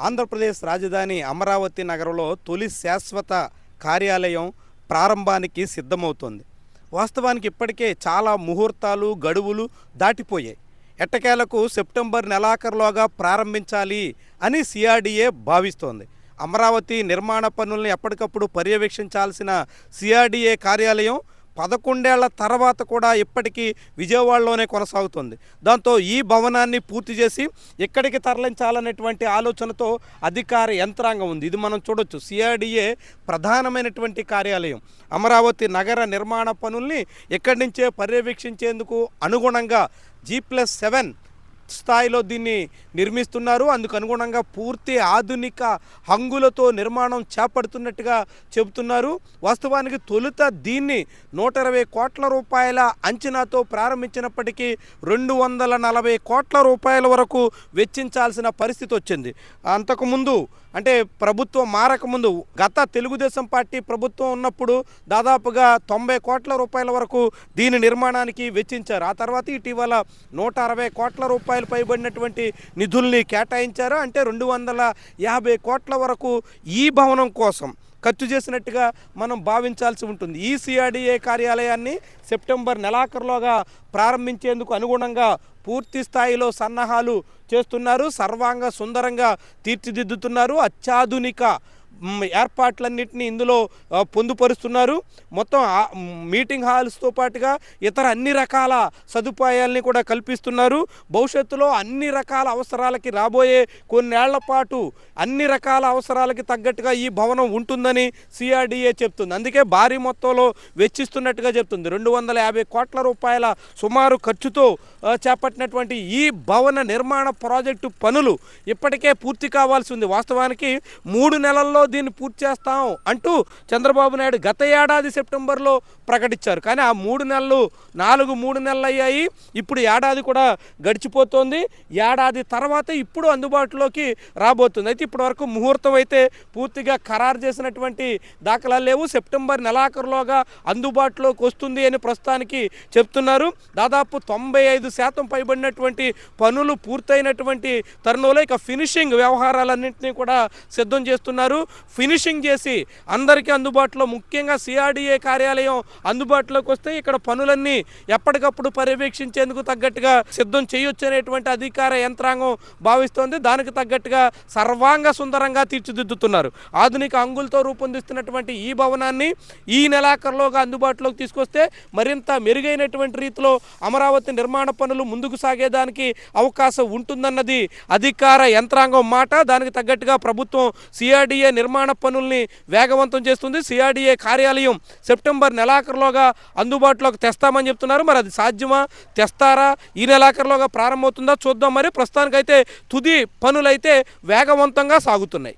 ఆంధ్రప్రదేశ్ రాజధాని అమరావతి నగరంలో తొలి శాశ్వత కార్యాలయం ప్రారంభానికి సిద్ధమవుతోంది. వాస్తవానికి ఇప్పటికే చాలా ముహూర్తాలు, గడువులు దాటిపోయాయి. ఎట్టకేలకు సెప్టెంబర్ నెలాఖరులోగా ప్రారంభించాలి అని సిఆర్డీఏ భావిస్తోంది. అమరావతి నిర్మాణ పనుల్ని ఎప్పటికప్పుడు పర్యవేక్షించాల్సిన సిఆర్డీఏ కార్యాలయం 11 ఏళ్ల తర్వాత కూడా ఇప్పటికీ విజయవాడలోనే కొనసాగుతుంది. దాంతో ఈ భవనాన్ని పూర్తి చేసి ఎక్కడికి తరలించాలనేటువంటి ఆలోచనతో అధికార యంత్రాంగం ఉంది. ఇది మనం చూడొచ్చు. సిఆర్డీఏ ప్రధానమైనటువంటి కార్యాలయం అమరావతి నగర నిర్మాణ పనుల్ని ఎక్కడి నుంచే పర్యవేక్షించేందుకు అనుగుణంగా G+7 స్థాయిలో దీన్ని నిర్మిస్తున్నారు. అందుకు అనుగుణంగా పూర్తి ఆధునిక హంగులతో నిర్మాణం చేపడుతున్నట్టుగా చెబుతున్నారు. వాస్తవానికి తొలుత దీన్ని 120 కోట్ల రూపాయల అంచనాతో ప్రారంభించినప్పటికీ 240 కోట్ల రూపాయల వరకు వెచ్చించాల్సిన పరిస్థితి వచ్చింది. అంతకుముందు అంటే ప్రభుత్వం మారకముందు గత తెలుగుదేశం పార్టీ ప్రభుత్వం ఉన్నప్పుడు దాదాపుగా 90 కోట్ల రూపాయల వరకు దీని నిర్మాణానికి వెచ్చించారు. ఆ తర్వాత ఇటీవల 160 కోట్ల రూపాయలు పైబడినటువంటి నిధుల్ని కేటాయించారు. అంటే 250 కోట్ల వరకు ఈ భవనం కోసం ఖర్చు చేసినట్టుగా మనం భావించాల్సి ఉంటుంది. ఈ సిఆర్డీఏ కార్యాలయాన్ని సెప్టెంబర్ నెలాఖరులోగా ప్రారంభించేందుకు అనుగుణంగా పూర్తి స్థాయిలో సన్నాహాలు చేస్తున్నారు. సర్వాంగ సుందరంగా తీర్చిదిద్దుతున్నారు. అత్యాధునిక ఏర్పాట్లన్నింటినీ ఇందులో పొందుపరుస్తున్నారు. మొత్తం మీటింగ్ హాల్స్తో పాటుగా ఇతర అన్ని రకాల సదుపాయాలని కూడా కల్పిస్తున్నారు. భవిష్యత్తులో అన్ని రకాల అవసరాలకి రాబోయే కొన్నేళ్ల పాటు అన్ని రకాల అవసరాలకి తగ్గట్టుగా ఈ భవనం ఉంటుందని సిఆర్డీఏ చెప్తుంది. అందుకే భారీ మొత్తంలో వెచ్చిస్తున్నట్టుగా చెప్తుంది. 250 కోట్ల రూపాయల సుమారు ఖర్చుతో చేపట్టినటువంటి ఈ భవన నిర్మాణ ప్రాజెక్టు పనులు ఇప్పటికే పూర్తి కావాల్సి ఉంది. వాస్తవానికి 3 నెలల్లో దీన్ని పూర్తి చేస్తాం అంటూ చంద్రబాబు నాయుడు గత ఏడాది సెప్టెంబర్లో ప్రకటించారు. కానీ ఆ 3 నెలలు 3 నెలలు అయ్యాయి. ఇప్పుడు ఏడాది కూడా గడిచిపోతుంది. ఏడాది తర్వాత ఇప్పుడు అందుబాటులోకి రాబోతుంది. అయితే ఇప్పటి వరకు ముహూర్తం అయితే పూర్తిగా ఖరారు చేసినటువంటి దాఖలాలు లేవు. సెప్టెంబర్ నెలాఖరులోగా అందుబాటులోకి వస్తుంది అని ప్రస్తుతానికి చెప్తున్నారు. దాదాపు 95% పైబడినటువంటి పనులు పూర్తయినటువంటి తరుణంలో ఇక ఫినిషింగ్ వ్యవహారాలన్నింటినీ కూడా సిద్ధం చేస్తున్నారు. ఫినిషింగ్ చేసి అందరికీ అందుబాటులో, ముఖ్యంగా సిఆర్డీఏ కార్యాలయం అందుబాటులోకి వస్తే ఇక్కడ పనులన్నీ ఎప్పటికప్పుడు పర్యవేక్షించేందుకు తగ్గట్టుగా సిద్ధం చేయొచ్చు అనేటువంటి అధికార యంత్రాంగం భావిస్తోంది. దానికి తగ్గట్టుగా సర్వాంగ సుందరంగా తీర్చిదిద్దుతున్నారు. ఆధునిక అంగులతో రూపొందిస్తున్నటువంటి ఈ భవనాన్ని ఈ నెలాఖరులోగా అందుబాటులోకి తీసుకొస్తే మరింత మెరుగైనటువంటి రీతిలో అమరావతి నిర్మాణ పనులు ముందుకు సాగేదానికి అవకాశం ఉంటుందన్నది అధికార యంత్రాంగం మాట. దానికి తగ్గట్టుగా ప్రభుత్వం సిఆర్డీఏ నిర్మాణ పనుల్ని వేగవంతం చేస్తుంది. సిఆర్డీఏ కార్యాలయం సెప్టెంబర్ నెలాఖరులోగా అందుబాటులోకి తెస్తామని చెప్తున్నారు. మరి అది సాధ్యమా? తెస్తారా? ఈ నెలాఖరులోగా ప్రారంభమవుతుందా? చూద్దాం. మరి ప్రస్తుతానికైతే తుది పనులైతే వేగవంతంగా సాగుతున్నాయి.